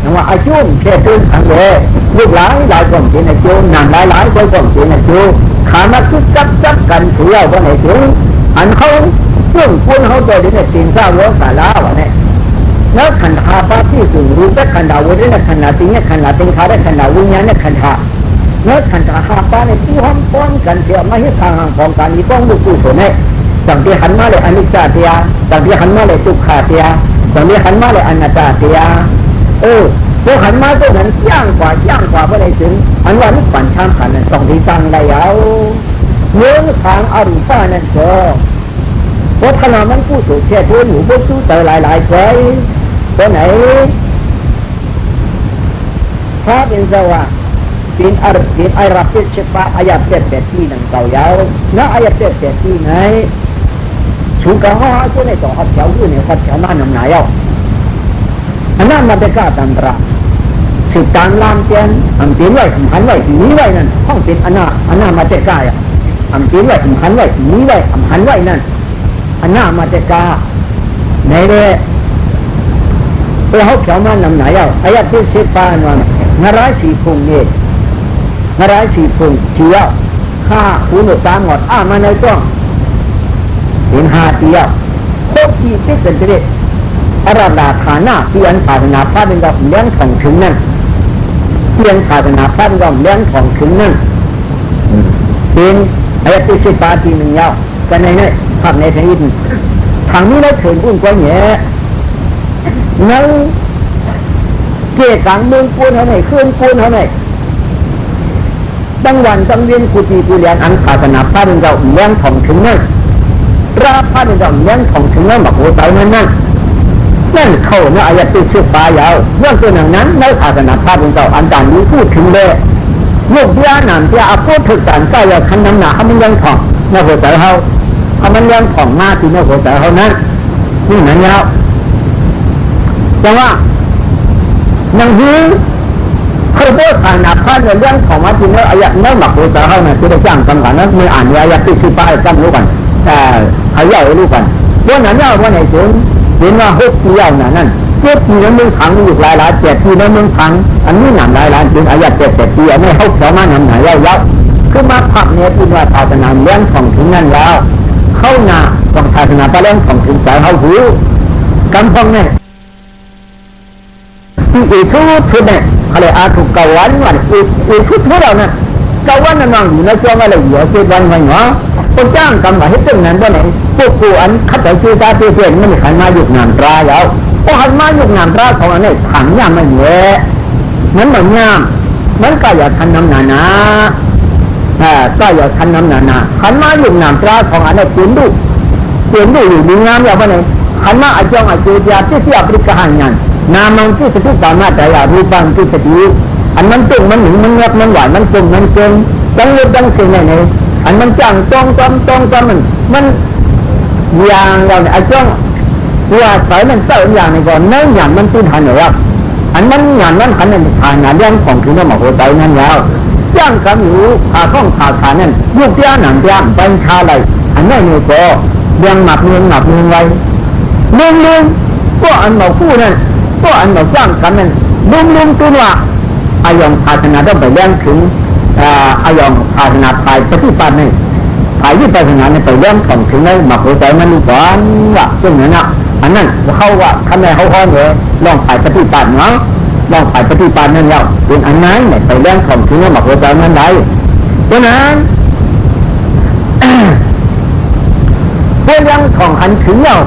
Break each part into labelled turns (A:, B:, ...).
A: นังว่าอาจุ่มแค่ตื่นทางเย่ลูกหลายหลายคนเป็นอาจุ่มนานหลายคนเป็นอาจุ่มขามาคิดจับกันเสียวันไหนถึงอันเขาเรื่องคุณเขาโดยในสิ่งสร้างวัฏสาระวะเนี่ยแล้วขันธาปาที่สูงรู้แต่ขันธาวุฒิเนี่ยขันธาติเนี่ยขันธาติงขาได้ขันธาวิญญาณเนี่ยขันธาแล้วขันธาหาปาเนี่ยที่ห้องป้อนกันเสียมาให้ทางของการนี้ต้องดูกุศลเนี่ยจังที่หันมาเลยอนิจจเตียจังที่หันมาเลยทุกขาเตียจังที่หันมาเลยอนัตตาเตียพวกหันมาตัวนั้นย่างกว่าเมื่อไรถึงอันว่านิพพานชามขันนั้นต้องที่ตั้งได้เอาเนื้อทางอริยนั่นเถอะเพราะขณะมันผู้สูงแค่เท่าหนูผู้สู้แต่หลายๆใจตัวไหนพระเป็นสว่าเป็นอารมณ์เป็นไอรับเป็นเฉพาะอายะเจ็ดที่นั่งเก่ายาวนะอายะเจ็ดที่ไหนชูกะห่อตัวในต่อหัดเฉาอยู่ในหัดเฉาหน้าหนังหนายเอาอันนั้นมันจะกล้าตันตระสืบตามลามเจนอันเตียนไว้หันไว้นี้ไว้นั่นห้องเป็นอันน่ามาจะกล้าอันเตียนไว้หันไว้นี้ไว้หันไว้นั่นอันน่ามาจะกล้าในเรื่องเขาเฉามาหนังหนายเอาอายะที่สิบปานวันนรายสีพงเนี่ยนรายสีพงเชี่ยวข้าหูหนวดตาหมดมาในจ้องเห็นหาเตี้ยโคตรที่ติดเป็นเด็ดอาราดาฐานะเปลี่ยนศาสนาพระเป็นกับเลี้ยงของถึงนั่นเปลี่ยนศาสนาพระเป็นกับเลี้ยงของถึงนั่นเป็นอายะที่สิบปาทีหนึ่งยาวกันในนี้ภาพในทางนี้ทางนี้เราถึงอุ้งกว่าเนี้ยนั่งเกี่ยกังเมืองปูนเขาไหนเคลื่อนปูนเขาไหนตั้งวันตั้งเวียนกุฏิกุเรียนอันศาสนาพระเป็นกับเลี้ยงของถึงนั่นราพระเป็นกับเลี้ยงของถึงนั่นแบบโหใจนั่นเขาเนี่ยอายะที่ชื่อปลายาวเรื่องตัวหนังนั้นในศาสนาพระเป็นกับอันต่างนี้พูดถึงเลยโยกยาหนามที่อาพูดถึงการใกล้ยาคันน้ำหนาเขามันยังของในหัวใจเขาเขามันยังของมาที่ในหัวใจเขานั้นนี่นั่นยาวแต่ว่าอย่างนี้เขาพูดศาสนาพระในเรื่องของมาที่ในอายะในหมักหัวใจเขาเนี่ยที่ได้จ้างกันนั้นไม่อ่านอายะที่ชื่อปลายกันรู้กันแต่เขาเล่าให้รู้กันว่านั้นเล่าว่าไหนถึงเห็นว่า6 ปีเอานั่น7 ปีนั้นมึงขังอยู่หลาย7 ปีนั้นมึงขังอันนี้หนำหลายถึงอายะ7 ปีอันนี้เขาเขียวมาหนำหนายาวคือมาพักเนี่ยที่ว่าศาสนาเลี้ยงของถึงนั่นแล้วเข้าหน้าของศาสนาเลี้ยงของถึงใจเขาหูกำพงเนี่ยอีกทุกเนี่ยเขาเลยอาถูกกวันอีกทุกเราเนี่ยกวันนั่นนั่งอยู่ในช่วงอะไรอยู่7 วันไงเนาะคนจ้างกำมาให้ตึ้งนั้นด้วยไหนพวกกูอันขัดใจชื่อตาเตี้ยไม่มีขันมาหยุดงานตราแล้วพอขันมาหยุดงานตราของอันนี้ขังยามมันเยอะมันเหมือนยามมันก็อย่าทันน้ำหนาก็อย่าทันน้ำหนาขันมาหยุดงานตราของอันนี้เปลี่ยนดูอยู่ดีงามอย่างว่าไหนขันมาอาจงอาจูยาที่อเมริกาหันยันนามันที่สติสามารถแต่อย่ารูปังที่สติอันมันตึงมันหนึ่งมันเงียบมันหวานมันตึงมันเก่งจังเลือดจังสิ่งไหนอันมันจังจ้องมันอย่างเราเนี่ยไอ้จ้องว่าสายมันเสื่อมอย่างนี้ก่อนเนื้อหยาบมันตื้นหันเหนืออันมันหยาบมันขันนั่นผ่านงานเรื่องของที่นั่นมาโหใจนั่นแล้วย่างคำอยู่ขาข้องขาขานั่นยุบย่าหนังย่างเป็นชาอะไรอันนี้เนี่ยก็เรื่องหมักเมืองไว้เมืองก็อันเราคู่นั่นก็อันเราย่างคำนั่นเมืองตัวว่าอายองศาสนาต้องไปเลี้ยงถึงอายองศาสนาไทยปฏิบัตินี่ไทยที่ศาสนาเนี่ยไปเลี้ยงของถึงในหมักหัวใจมันก่อนว่าซึ่งนั้นนะอันนั้นเขาว่าทำไมเขาอ้อนเลยลองไปปฏิบัติเนาะลองไปปฏิบัตินั่นแล้วเป็นอันนั้นเนี่ยไปเลี้ยงของถึงในหมักหัวใจมันได้เพราะนั้นเรื่องของอันถึงแล้ว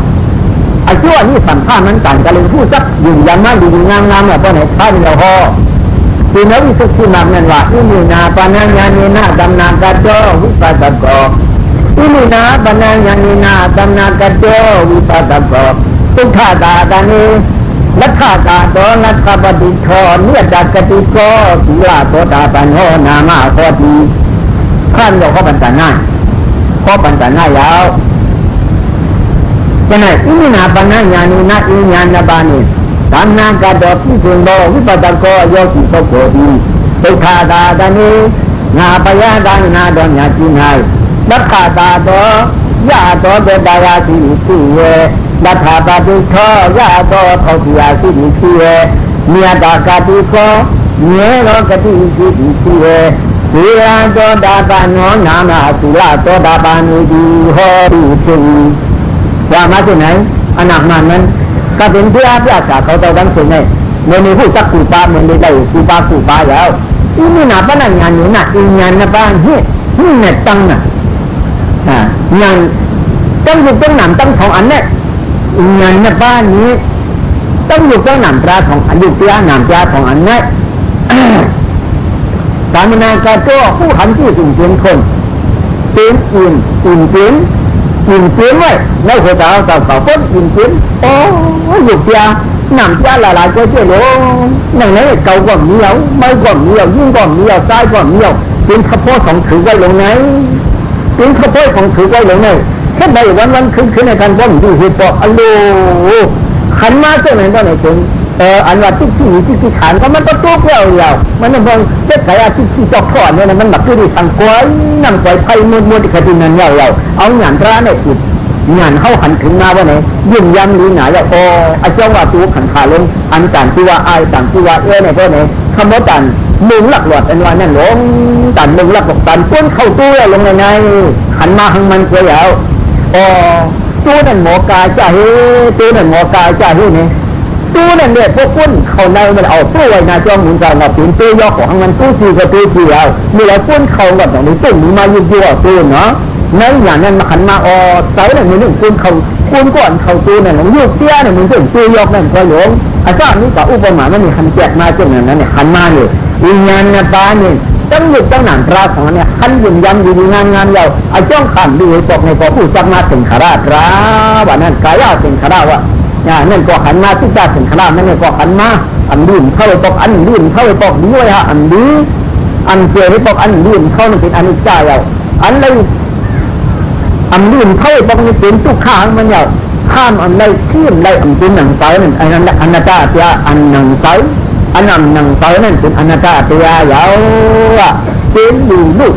A: ไอ้ชั่วนี่สัมภาษณ์มันต่างกันเลยพูดสักอยู่ยันมาดีงามเนี่ยเพราะไหนท่านเราห่อที่นวิสุทธิมากนั่นว่าอิมินาปานัญญาณีนาดำนากัจโจวิปัสสโกอิมินาปานัญญาณีนาดำนากัจโจวิปัสสโกทุกขาตาตานีลัทธาตาโตลัทธปฏิโชเนียดักติโกสีลาโตตาปัญโหนามาโคตีท่านบอกเขาปัญจนาข้อปัญจนายาวฉะนั้นอิมินาปานัญญาณีนาอิญาณบานีตามนางกระโดดที่ถึงโลวิปัสสโกโยกิโตโกดีตุขาตาตานีนาปยาดานาดอนยาจินายลัทธาตาโตยาโตเดดายาสิสิเยลัทธาปฏิโชยาโตเทาติยาสิสิเย เมียตากาติโคเมียโลกติสิสิเอสุราโตดาปานโนนามาสุราโตดาปานุดีโหติสิว่ามาที่ไหนอนาคตนั้นก็เป็นเพื่อพิจารณาเขาตัวดังสิ่งนี้เมื่อมีผู้จักกูปาเมื่อมีได้กูปาแล้วอีนี่น่ะบ้านงานนี้น่ะอีงานน่ะบ้านเฮ็ดนี่เนี่ยตั้งน่ะงานตั้งอยู่ตั้งหนำตั้งของอันเนี่ยงานน่ะบ้านนี้ตั้งอยู่ตั้งหนำตราของอันอยู่เตี้ยหนำตราของอันเนี่ยสามนากาโต้ผู้หันที่สิ่งเพียงคนเป็นอิ่มไว้ในหัวใจเขาพ้นอิ่มโอ้อยู่เตี้ยหนำตราหลายๆเจ้าหลงนั่งไหนเก่าก่อนเหนียวไม่ก่อนเหนียวยิ่งก่อนเหนียวซ้ายก่อนเหนียวเป็นเฉพาะของถือไว้ลงไหนเป็นเฉพาะของถือไว้ลงไหนแค่ใดวันคืนในการบ่มที่หิบบอกอัลโหลขันมาเจ้าไหนก็ไหนถึงอันว่าที่ฐานก็มันก็โต๊ะยาวมันนั่นพองเจ้าขายที่จอกทอดเนี่ยมันแบบที่ดิฉันกวยนั่งกวยไพ่มดขดินนั่นยาวเอาหยานร้านเนี่ยจิตงานเข้าหันถึงมาว่าไหนยิ่งย้ำนี้หนาแล้วโอ้อาเจ้าว่าตัวขันขาลงอันต่างที่ว่าไอต่างที่ว่าในพวกนี้คำว่าต่างมึงหลักหลอดอันว่านั่นหลงต่างมึงหลักหลอดต่างก้นเข้าตัวลงในขันมาหังมันเกลียวโอ้ตัวนั่นหมอกายจ่าเฮ้ตัวนั่นหมอกายจ่าเฮ้เนี่ยตัวนั่นเนี่ยพวกก้นเข้าในมันเอาตัวไว้นาจ้องหมุนใจมาปีนตัวยอกของมันตู้จีกับตู้จีเอามีแล้วก้นเข้าแบบนี้ตุ้มมายุ่งยั่วตัวเนาะนั่นอย่างนั้นมาขันมาใส่เนี่ยมันหนึ่งก้นก่อนเข้าตัวนั่นหลงยุบเตี้ยเนี่ยมันถึงตัวยอกนั่นก็หลงอาจารย์นี่ก็อุปมามันมีขันแจกมาจนอย่างนั้นเนี่ยขันมาเนี่ยวิญญาณเนี่ยตาเนี่ยตั้งหยุดตั้งหนังตราของเนี่ยขันยืนยันดีงานเราไอ้จ้องขันดูไอ้ปอกในปอกผู้จักมาถึงขราตราว่านั่นกายาถึงขราว่านั่นก็ขันมาที่จะถึงขรานั่นเนี่ยก็ขันมาอันดื่มเข้าไปปอกอันดื่มเข้าไปปอกด้วยฮะอันดีอันเจริญปอกอันดื่มเข้านั่นเป็นอนิจจาเราอันเลยอันดื่มเข้าไปปอกนี่เป็นทุกข้างมันเราข้ามอันเลยเชื่อมเลยอันเป็นหนังไซนั่นอันนั้นอนัตตาเสียอันหนังไซอันนั้นหนังไซนั่นเป็นอนัตตาเสียยาวเป็นอยู่ลูก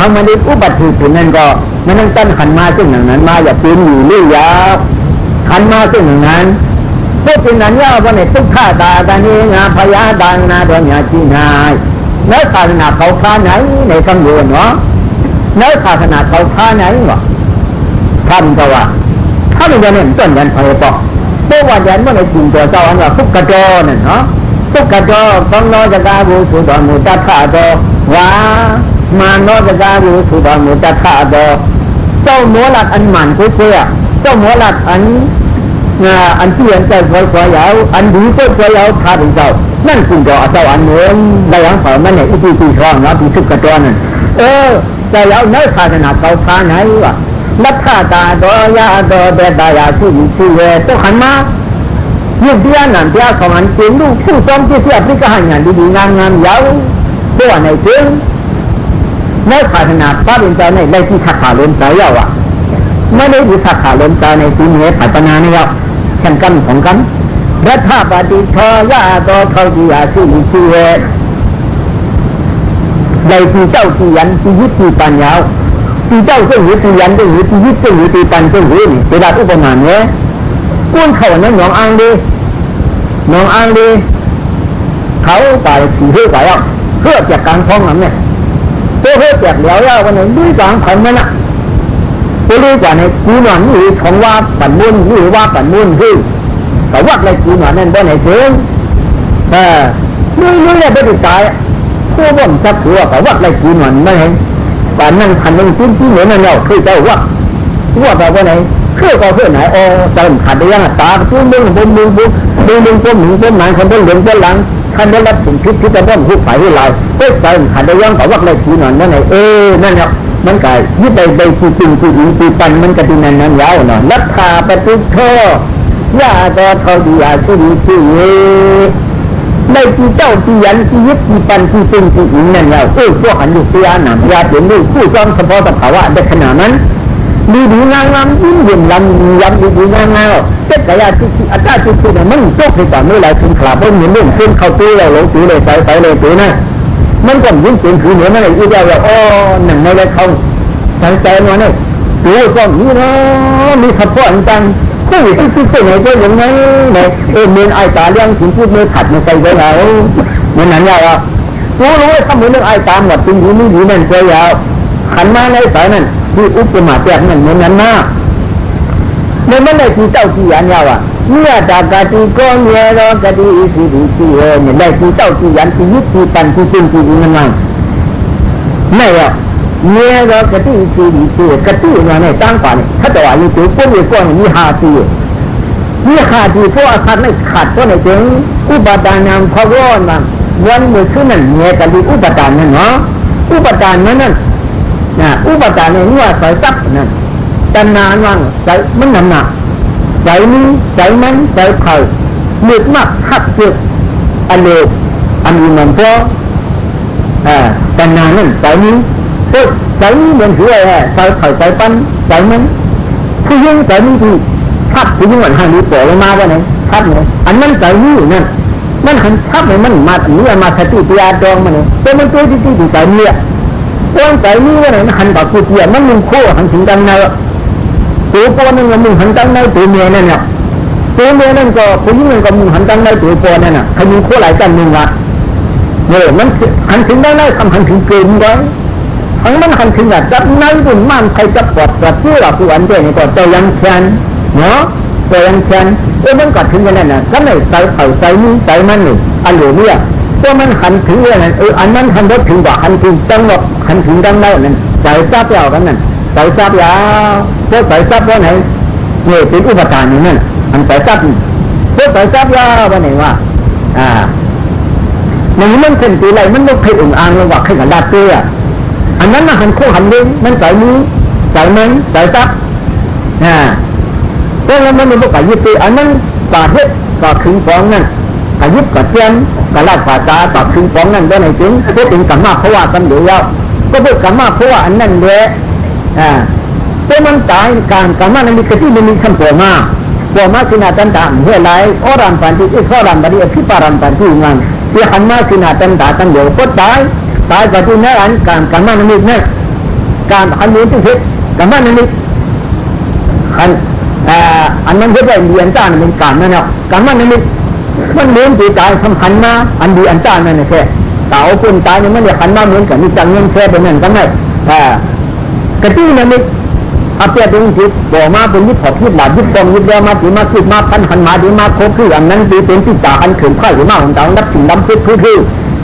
A: ทำมันได้อุบัติเหตุนั่นก็มันต้องตั้งขันมาซึ่งอย่างนั้นมาอย่าเป็นอยู่ลูกยาวขันมาซึ่งอย่างนั้นพวกเป็นนั้นยาววันไหนทุกข้าตาตานี้งาพยาดังนาดอนยาจีนายเนื้อศาสนาเขาค้าไหนในคำโยนเนาะเนื้อศาสนาเขาค้าไหนวะท่านก็ว่าถ้ามันจะเน้นต้นยันไฟปอกเพราะว่ายันเมื่อในจริงตัวเจ้าอันว่าทุกกระโจนเนาะทุกกระโจต้องน้อยจะกาบูสุดามุตตะโตว่ามาโนจะกาบูสุดามุตตะโตเจ้าหมูหลักอันหมันกุ้ยเสียเจ้าหมูหลักอันที่อันใจสวยๆยาวอันดีก็สวยยาวข้าถึงเจ้านั่นคุณเจ้าอันเหมือนได้ยังฝ่ายมันเนี่ยอีที่ช่องเนาะที่ทุกกระโจนนั่นเจ้าแล้วเนื้อศาสนาเขาพาไหนวะนัทธาตาโดยาโดเดดายาสุนิเวตุขันมายึดเดียนันเดียของอันเป็นลูกผู้ทรงที่เสียพิการงานดีๆงามยาวตัวในถึงในศาสนาพระบิดาในได้ที่สักขาลมใจยาวไม่ได้ที่สักขาลมใจในที่นี้ปัตนาเนี่ยแข่งกันของกันรัฐบาลทอยาโดเขาดียาสุนิเวได้ที่เจ้าที่ยันที่ยึดที่ปัญญาที่เจ้าเจ้าหูที่ยันเจ้าหูที่ยึดเจ้าหูที่ปันเจ้าหูนี่เป็นอุปมาเนี่ยก้นเขาเนี่ยน้องอังดีเขาไปขี่เพื่อไปอ่ะเพื่อจากการท้องนั้นเนี่ยเพื่อจากแล้ววันนี้ด้วยการพันนั่นอ่ะเพื่อจากในกูหนอนนี่ของว่าปั่นมุ่นนี่ว่าปั่นมุ่นคือเขาว่าอะไรกูหนอนนั่นได้ไหนเชิงนี่เนี่ยไม่ได้ตายผู้บ่มชักหัวเขาว่าอะไรกูหนอนไม่เห็นป่านนั่งขันนั่งชิ้นที่เหนือนั่นเราคือเจ้าว่าแบบว่าไหนคือก็เพื่อไหนเติมขันได้ยังตาตู้มึงบนมึงต้นหนคนต้นเหลืองต้นหลังขันได้รับสิ่งพิษที่จะต้องหุบไฟให้ลายเติมขันได้ยังเขาว่าอะไรทีหน่อยนั่นไงนั่นเนี่ยมันกายยึดใดที่จริงที่อินที่ปันมันกระดินนั้นยาวหน่อยรัฐาปฏิโทยาดอเขาดีอาชีพที่ในที่เจ้าที่ยันที่ยึดที่ปันที่จริงที่อินนั่นแล้วพวกอันดุษยาหนามยาเปลี่ยนด้วยผู้จอมเฉพาะสภาวะได้ขนาดนั้นดีงามยิ้มยิ้มลำดีงามเจ็ดกายที่อาจารย์ที่เนี่ยมันโชคดีกว่าเมื่อไรถึงขลาบเหมือนเรื่องขึ้นเข้าตู้เราหลงตู้เลยใส่เลยตู้นะมันก็ยิ้มเป็นผืนเหนือนั่นเองอีเดียวหนังในเลยเขาใส่มาเนี่ยตู้ก็มีเนาะมีสะโพกจัง คู่ที่ไหนก็อย่างนั้นเนี่ยเมืองไอ้ตาเลี้ยงถึงพูดไม่ขัดไม่ใส่ไว้แล้วเหมือนนั้นยาวรู้ว่าถ้าเหมือนเรื่องไอ้ตาหมดจริงอยู่นี่อยู่นั่นก็ยาวขันมาในสายนั้นที่อุปมาแจกนั่นเหมือนนั้นนะในเมื่อไรที่เจ้าที่ยันยาวเมื่อดากาติก็เมื่อรอกาติสิริที่เนี่ยได้ที่เจ้าที่ยันที่ยึดที่ปันที่จริงที่นั่นนั่นไม่อะเมื่อรอกาติสิริที่กาติเนี่ยในตั้งป่าเนี่ยถ้าตัวอยู่ตัวพวกนี้ก็มีหาที่พวกอาคารไม่ขาดก็ในเชิงอุปทานนามพระวรมันวันเมื่อชื่อนั้นเนี่ยกันที่อุปทานนั่นเนาะอุปทานนั่นนะอุปทานในนี้ว่าสายซับนั่นแต่นานว่างใจมันหนักใจนี้ใจมันใจเข่าเลือดมากหักเจ็บอันเดียวอันนี้มันพอแต่นานนั่นใจนี้ก็ใจนี้เหมือนคืออะไรใจเข่าใจปั้นใจมันผู้ยิ่งใจนี้ที่ทับผู้ยิ่งวันหันนี้ปล่อยลงมาว่าไงทับไงอันนั้นใจนี้นั่นมันหันทับไงมันมาถึงมาสติปัญญาดองมันเนี่ยแต่มันตัวที่ใจเนี่ยตัวใจนี้ว่าไงหันต่อผู้เที่ยมันมึงโค้หันถึงดังในตัวปอนั่นก็มึงหันดังในตัวเมียนั่นเนี่ยตัวเมียนั่นก็ผู้หญิงนั่นก็มึงหันดังในตัวปอนั่นน่ะใครมึงโค้หลายกันมึงวะเนี่ยมันหันถึงดังในคำหันถึงเกินไว้ทั้งมันหันถึงแบบจับในบุญมันใครจับปอดจับเชื่อเราผู้อันเดียวนี่ก็ใจยังแข็งเนาะใจยังแข็งมันก็ถึงกันนั่นน่ะก็ไม่ใจเข่าใจนี้ใจมันนี่อันเหลือเนี่ยตัวมันหันถึงเลยนั่นอันนั้นหันรถถึงว่าหันถึงจังหวะหันถึงดังในนั่นใจซับยาวกันนั่นใจซับยาวพวกใจซับว่าไหนเนี่ยเป็นอุปทานนี่นั่นอันใจซับพวกใจซับยาวว่าไหนว่าอย่างนี้มันเส้นตีไรมันไม่เคยอุ่นอ่างเลยว่าเคยกันดาเตี้ยอันนั้นน่ะหันคู่หันเล่นมันใจนี้ใจมันใจซับเพราะงั้นมันไม่บอกว่ายึดตีอันนั้นป่าเฮ็ดก็ถึงฟ้องนั่นก็ยึดก็เจียนก็ลาดป่าตาก็ถึงฟ้องนั่นได้ในจริงเพื่อถึงกรรมะเพราะว่ากันเดี๋ยวก็เพื่อกรรมะเพราะว่าอันนั้นเลยแต่มันตายการกรรมะนั้นมีที่มันมีขั้นตัวมาสินาตันตาเมื่อไรอรัมปันที่อิสอรัมปันที่อภิปารัมปันที่งานที่ขันมาสินาตันตาตั้งเดียวก็ตายก็ที่นั่นอันการกรรมะนั้นมีนั่นการขันนี้ที่เฮ็ดกรรมะนั้นมีขันอันนั้นเฮ็ดได้เรียนจ้าเป็นการนั่นเนาะกรรมะนั้นมีมันเหมือนที่ตายสำคัญมาอันดีอันจ้านั่นนะใช่เต่าคนตายเนี่ยมันเนี่ยขันมาเหมือนกับมีจังเงินแช่เป็นนั่นกันไหมกระตี้นั้นมีอาเปียเป็นจิตบ่มาเป็นยึดถอดยึดหลายึดกองยึดเดียวมาถือมาคิดมาพันหันมาดีมาครบคืออันนั้นดีเป็นที่ตาอันเขื่อนข้าวหรือมาของเต่านับสิ่งดำคือ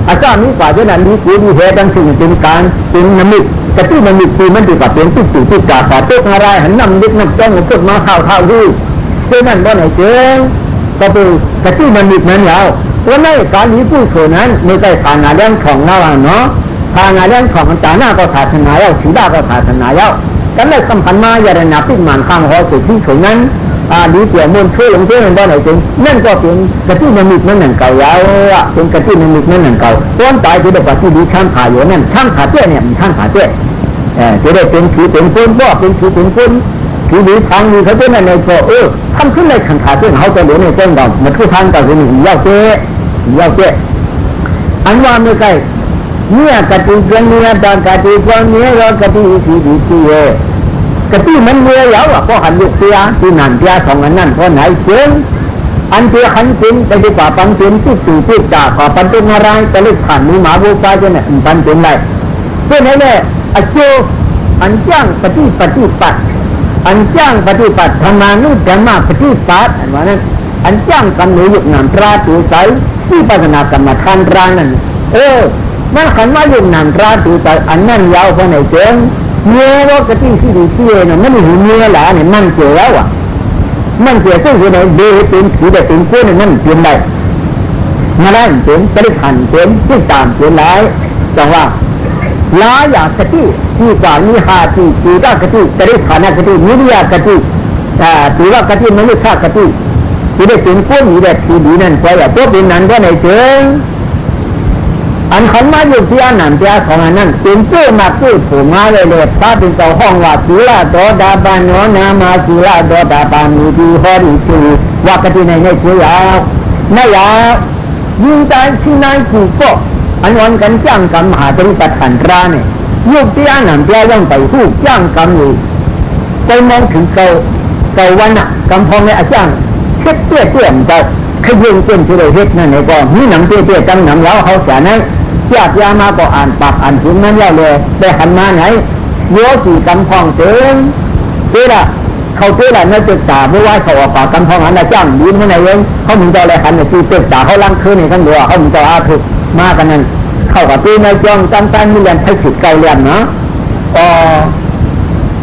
A: อาจารย์นี้กว่าจะนั้นดีกูดีเหตุดังสิ่งเป็นการเป็นน้ำมิตรกระตี้น้ำมิตรคือมันดีกว่าเป็นที่สิ่งที่กาต่อเต้นอะไรหันน้ำมิตรน้ำจ้องพูดมาข้าวดูเจ้านั่นบ่ไหนเจ้าก็คือกระตี้น้ำมิตรนั้นแล้ววันนี้การนี้ผู้โสนั้นไม่ได้ผ่านงานเรื่องของเราเนาะผ่านงานเรื่องของตาหน้าก็ศาสนาแล้วชีดาก็ศาสนาแล้วกันเลยสัมพันธ์มาอย่าได้นับปิดหมันข้างหอสุดที่โสนั้นดีเกี่ยวมุ่งช่วยลงเชื่อมันบ่ไหนจริงนั่นก็เป็นกระตี้น้ำมิตรนั่นเก่าแล้วเป็นกระตี้น้ำมิตรนั่นเก่าต้นตายจะได้ปฏิบัติช่างผ่าอยู่นั่นช่างผ่าเจ้เนี่ยมันช่างผ่าเจ้จะได้เป็นผีเป็นคนบ่เป็นผีเป็นคนผีหรือทางมีเขาเจ้านั่นในก็ทำขึ้นในขันขาเจ้าเขาจะเหลือในเจ้าดอกมาทุกทางก็คือมีเย้าเจ้อันว่าไม่ใช่เนี่ยกติกาเนี่ยดากติกาเนี่ยเรากติสีดีที่กติมันเมื่อแล้วเพราะหันยุกเสียที่นั่นเสียสองอันนั้นเพราะไหนเสียงอันเสียหันเป็นไปดีกว่าปันเป็นที่สื่อที่จ่าก่อปันเป็นอะไรจะเลือกผ่านมือหมาบูชาจะเนี่ยปันเป็นไรเพื่อไหนเนี่ยอโจอันจ้างปฏิปัติอันจ้างปฏิปัติธรรมานุธรรมะปฏิปัติอันว่านั้นอันจ้างกันหนูยุกนามตราตูใจที่ปัจนากรรมฐานรานั้นมันขันว่ายุกนามตราตูใจอันนั้นยาวเพราะไหนเจ้าเมื่อว่ากติสิริที่เนี่ยมันหิวเมื่อหละเนี่ยมันเจ๋อว่ะมันเจ๋อซึ่งคือไหนเดือเป็นผีแต่เป็นคนนั่นเปลี่ยนได้มาได้เป็นปริพันธ์เป็นที่ตามเป็นไรจังว่าลาอยากกติที่กว่านิหาติจีว่ากติปริพันธ์กตินิริยกติจีว่ากติมนุษย์กติที่ได้เป็นคนมีแต่ผีดีนั่นก็อย่าตัวเป็นนั้นก็ในเชิงอันขันมาอยู่ที่อันนั้นที่ของอันนั้นเป็นเจ้ามาเจ้าผู้มาเลยพระเป็นเจ้าห้องว่าศิลาโดดาบานโนนามาศิลาโดดาบามีดีฮอริชูว่ากติในเชื่อยาวไม่ยาวยิ่งใจที่นายผู้ก็อันวันกันจ้างกรรมมหาปริปัติขันราเนี่ยยุคที่อันนั้นที่ยังไปหู้จ้างกรรมอยู่ไปมองถึงเก่า เก่าวันน่ะกำพองในอาจารย์เช็ดเตี้ยเตี้ยมจะขยิงเป็นชื่อเฮ็ดนั่นในก็มีหนังเตี้ยเตี้ยจังหนังแล้วเขาเสียนั้นญาติยามาก็อ่านปากอ่านถึงนั้นแล้วเลยได้หันมาไหนโยกี่กำพองเจงเจ้าเขาเจ้าเนี่ยจะจ่าไม่ว่าเขาออกปากกำพองอันนั้นจ้างยืนเมื่อไหร่เองเขามึงจะอะไรหันเนี่ยตีเจ้าจ่าเขาล้างคืนในทั้งตัวเขามึงจะอาถูกมากันนั้นเข้ากับตีในจ้องตั้งมีเรียนไทยศิษย์เก่าเรียนเนาะ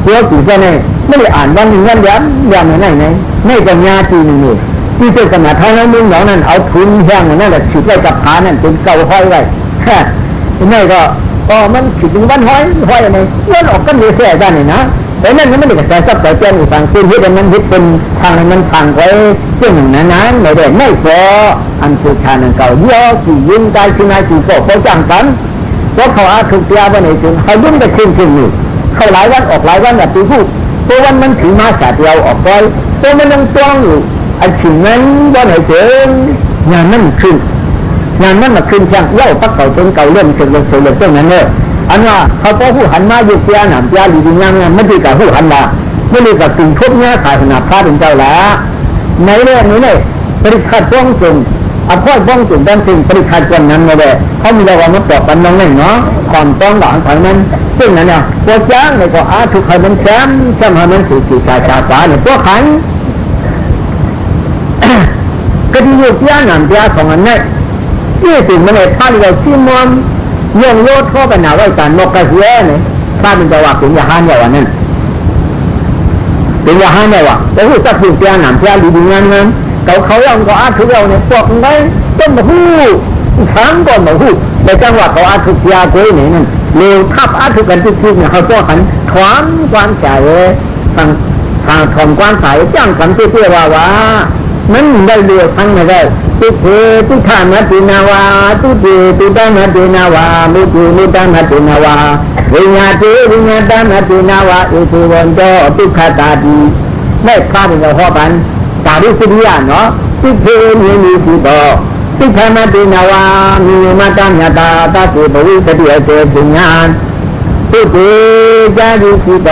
A: โยกี่เจ้าเนี่ยไม่ได้อ่านวันนี้วันย้ำไหนไม่จะงาตีหนึ่งที่เจ้าสมัยท้ายนั้นมึงเหล่านั้นเอาทุนแห้งนั่นแหละฉีดไว้กับขานั่นเป็นเก่าห้อยไว้แค่ไม่ก็มันฉีดถึงวันห้อยอะไรเลื่อนออกก็มีเสียได้นี่นะแต่นั่นมันไม่ได้กระแสซับแต่เจ้าอยู่ฝั่งซีนที่มันยึดเป็นทางมันทางไว้เรื่องนั้นไม่ได้ไม่พออันสุดท้ายนั่นเก่าย่อกี่ยิงใจที่นายกี่โซ่เขาจังกันเพราะเขาอาถูกเสียวันไหนถึงเขายุ่งกับชิ้นนี่เขาหลายวันออกหลายวันแบบที่พูดตัววันมันถือมาสาดเราออกไปตัวมันยังจ้องอยู่ไอ้สิ่งนั้นวันไหนถึงงานนั่นขึ้นงานนั้นมาขึ้นช่างเล่าปักเก่าจนเก่าเรื่องเสร็จเรื่องนั้นเลยอันว่าเขาพอผู้หันมาอยู่เสียหนามเสียหรือยังไม่ได้กับผู้หันมาไม่ได้กับสิ่งทุกข์ขายขนาดพระเป็นเจ้าละในเรื่องนี้เลยปริคัดป้องจุนอภัยป้องจุนด้านสิ่งปริคัดกันนั้นเลยเขามีระวังมาตอบกันน้องหนึ่งเนาะความต้องหลังของนั้นซึ่งนั้นเนี่ยตัวจ้างเนี่ยก็อาทุกข์มันแชมให้มันสื่อชาเนี่ยตัวขันก็ที่อยู่เสียหนามเสียของอันนั้นที่สิ่งมันเลยท่านเราชี้มองยังโลดเข้าไปหนาไว้การนกกระเสียเนี่ยถ้าเป็นจังหวะเป็นยาฮันอย่างนั้นเป็นยาฮันอย่างว่าแต่ผู้จับผู้เสียหนามเสียดีงานเขาเราก็อาทุกเราเนี่ยปอกไว้ต้นหูช้างก่อนมาหูในจังหวะเขาอาทุกเสียกุ้ยนี่นั่นเร็วทับอาทุกกันทุกๆเนี่ยเขาตัวขันถอนความใจทางถอนความใจจ้างกันเตี้ยว่านั้นได้เรือทั้งไม่ได้ตุธานาตินาวาตุตานาตินาวามุตานาตินาวาวิญญาตานาตินาวาอิสุวันโตตุขตาติไม่ข้าเป็นเราพ่อกันตาดิสิริยาเนาะตุเทมีสิโตตุธานาตินาวามีมาตาญาตาตาสิบวิสติเจสิญาณตุเตจาริสิโต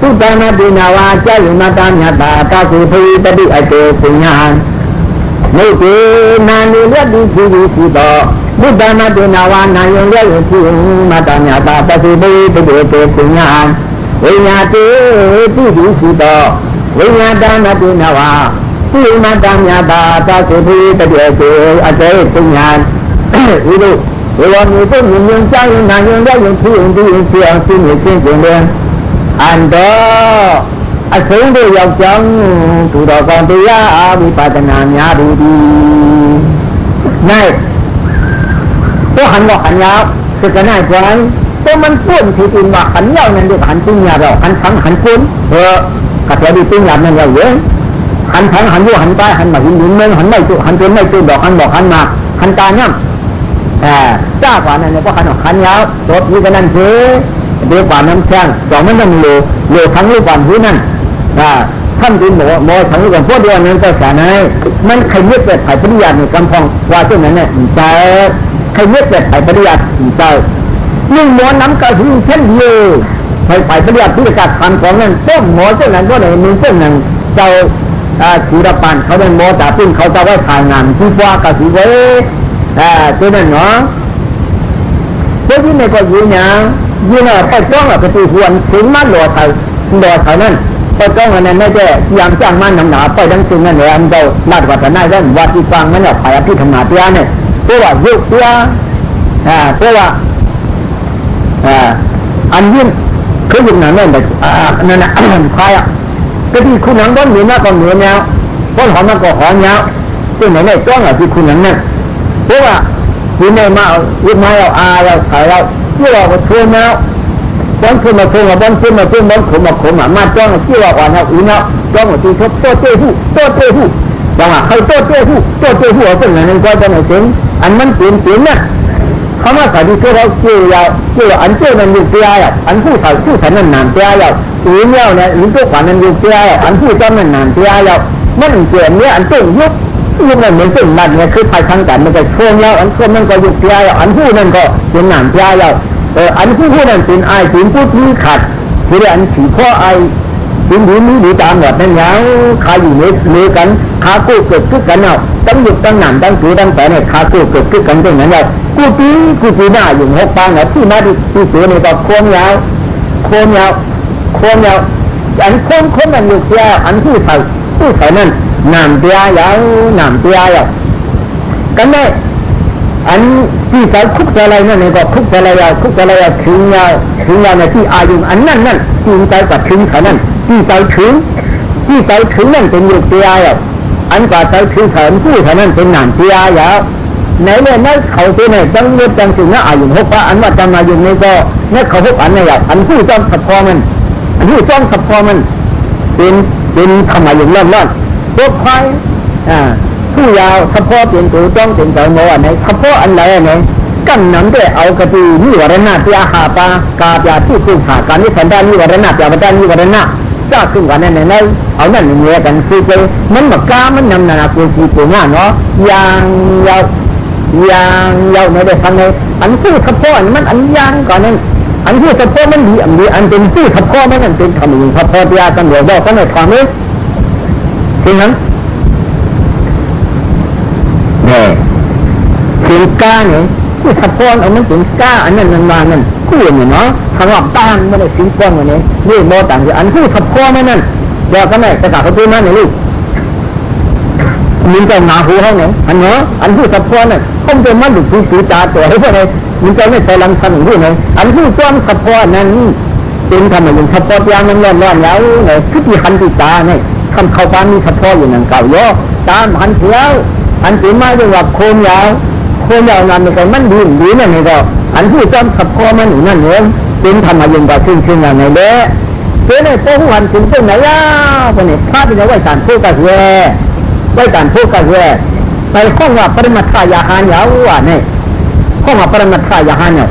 A: ตุตานาตินาวาจาริมาตาญาตาตาสิบวิสติเจสิญาณไม่เจนานุเลือดดีสีต่อบุตรมาเป็นนาวานายังเลี้ยงที่มาตาญาตาปฏิบัติเดชสิงานวิญญาติที่ดีสีต่อวิญญาตานาเป็นนาวาที่มาตาญาตาปฏิบัติเดชอาเจสิงานวิโรวันนี้ก็มีเงินจ้างนายังเลี้ยงที่เสียงสิ่งเดียวอันเดออาศัยเดียวจังถูกดอกกอนตียาวิปัสสนาญาดีนั่นตัวหันบอกหันยาวคือกันได้เพราะนั้นตัวมันพุ่นที่จริงว่าหันยาวนั่นเรียกหันติ้งยาเราหันสังหันพุ่นกระเทียมติ้งยานั่นเราเยอะหันสังหันยั่วหันใต้หันมาหินเมืองหันไม่จุหันเป็นไม่จุดอกหันบอกหันมาหันตาเนี่ยจ้ากว่านั่นเนี่ยก็หันยาวตัวนี้ก็นั่นเชื่อเดี๋ยวกว่าน้ำแข็งสองมันต้องโลทั้งลูกบอลที่นั่นท่านดินโมทั้งลูกบอลพวกเดียวนั้นก็แค่ไหนมันขยับแบบถ่ายปริยัติในกำพองว่าเช่นนั้นเนี่ยใจขยับแบบถ่ายปริยัติใจยิ่งโมน้ำกระถิ่นเช่นเดียวถ่ายปริยัติที่การทำของนั้นต้มโมเช่นนั้นก็เลยมีเช่นนั้นเจ้าขีรปันเขาเป็นโมแต่ปิ้งเขาจะไว้ถ่ายงานที่ว่ากระถิ่นไว้เช่นนั้นเนาะเจ้าที่ในก็ยืนอย่างยี่น่ะไปจ้องอ่ะไปตีหวนสิงมันหล่อไทยนั่นไปจ้องอันนั้นไม่ใช่ยามจ้างมันหนาไปทั้งสิ่งนั่นเลยอันเดียวลาดวัดนั่นได้วัดที่ฟังนั่นแหละไปอภิธรรมะเตี้ยเนี่ยเพราะว่ายุคเตี้ยเพราะว่าอันยิ่งคือยิ่งนั่นแบบนั่นน่ะใครอ่ะก็ที่คุณหนังต้นเหนือหน้าก็เหนือแนวต้นหอมมันก็หอมแนวซึ่งไหนเนี่ยจ้องอ่ะที่คุณหนังนั่นเพราะว่าคุณไม่มายึดไม้เราเราใส่เราที่เราก็ช่วยแล้วบอลขึ้นมาช่วยมาบอลขึ้นมาช่วยบอลขมมาจ้องที่ว่าอ่อนเอาอีเนาะจ้องที่ชดโตเต้หูจังหวะใครโตเต้หูเอาสิ่งนั้นก็จะไหนถึงอันมันเปลี่ยนเนี่ยเขามาใส่ที่เขาเกี่ยวอันเจ้านั้นอยู่เตี้ยอันผู้ใส่นั้นนานเตี้ยอีเนี่ยเนี่ยอีตัวขวานั้นอยู่เตี้ยอันผู้เจ้านั้นนานเตี้ยนั่นเกี่ยวเนี่ยอันเจ้ายุบนั่นเหมือนสิ่งนั้นเนี่ยคือภายทางการมันจะช่วงแล้วอันช่วงนั้นก็อยู่เตี้ยอันผู้นั้นก็เป็นนานเตี้ยอันผู้นั้นเป็นไอเป็นผู้ที่ขัดคืออันสีข้อไอ ถึงดีตามหมดนั่นแล้วขาอยู่ในมือกันขากู้เกิดขึ้นกันเนาะตั้งหยุดตั้งหนำตั้งจูตั้งแต่เนี่ยขากู้เกิดขึ้นกันตรงนั้นเลยกูหน้าอยู่หกปางเนี่ยที่มาที่สูนี่ก็โค้งยาวอันโค้งมันอยู่ยาวอันผู้ชายนั่นหนำเตียยาวกันได้อันที่ใส่คุกอะไรนั่นก็คุกอะไรถึงยาวในที่อายุอันนั่นที่ใจกับถึงเท่านั้นที่ใจถึงนั่นเป็นอยู่เตียยาวอันกว่าใจถึงเท่านั้นผู้เท่านั้นเป็นหนำเตียยาวในเรื่องนั้นเขาตัวเนี่ยจังเลือดจังสิ่งนั้นอายุหกว่าอันว่าจำอายุในก็เนี่ยเขาหกอันเนี่ยอันผู้จ้องสัพพอมันเป็นทำอายุร้อนตัวควายผู้ยาวเฉพาะเป็นตัวจ้องเป็นตัวโมอันไหนเฉพาะอันไหนเนี่ยกันน้ำด้วยเอากระตีนิวรณะที่อาหาปากาบยาที่ขึ้นหาการนิสันดานนิวรณะยาปดานนิวรณะจ้าขึ้นกันนั่นไหนเอานั่นเงี้ยกันคือไปมันหมกกามันนำนานาคุณจีตัวง่าเนาะยางยาวในได้ฟังเลยอันผู้เฉพาะมันอันยางก่อนนั้นอันผู้เฉพาะมันดีอันเป็นผู้เฉพาะมันเป็นคำหนึ่งเฉพาะที่อาจารย์บอกกันในความนี้จริงมั้ยเนี่ยสิงก้าเนี่ยผู้เฉพาะเอามันเป็นก้าอันนั้นมานั่นกู้เนี่ยเนาะทางหลับต้านไม่ได้สิงก้อนวันนี้นี่โมต่างกันอันผู้เฉพาะนั่นบอกกันเลยจะกล่าวเขาตัวนั้นเนี่ยลูกมันจะหนาหูเขาเนี่ยอันเนาะอันผู้เฉพาะนั่นคงจะมันดูสีตาตัวให้พวกนี้มันจะไม่ใช่ลำสันหูเนี่ยอันผู้จ้องเฉพาะนั้นเป็นทำอะไรเฉพาะยางมันร้อนแล้วเนี่ยทุกที่หันติตาเนี่ยทำเข้าบ้านมีเฉพาะอยู่นั่นเก่าย่อตามหันเที่ยวอันตีไม้เรียกว่าโคมยาวนั่นมันก็มันดีนั่นนี่ก็อันผู้จ้องเฉพาะมันอยู่นั่นเองเป็นทำอะไรก็ชื่นอย่างไรเด้เป็นไอ้พวกหันถึงตรงไหนล่ะพวกนี้พาไปไหนไว้การพูดกันแย่ไปห้องว่าปรมัตถายาหานยาวว่าเนี่ยห้องว่าปรมัตถายาหานเนี่ย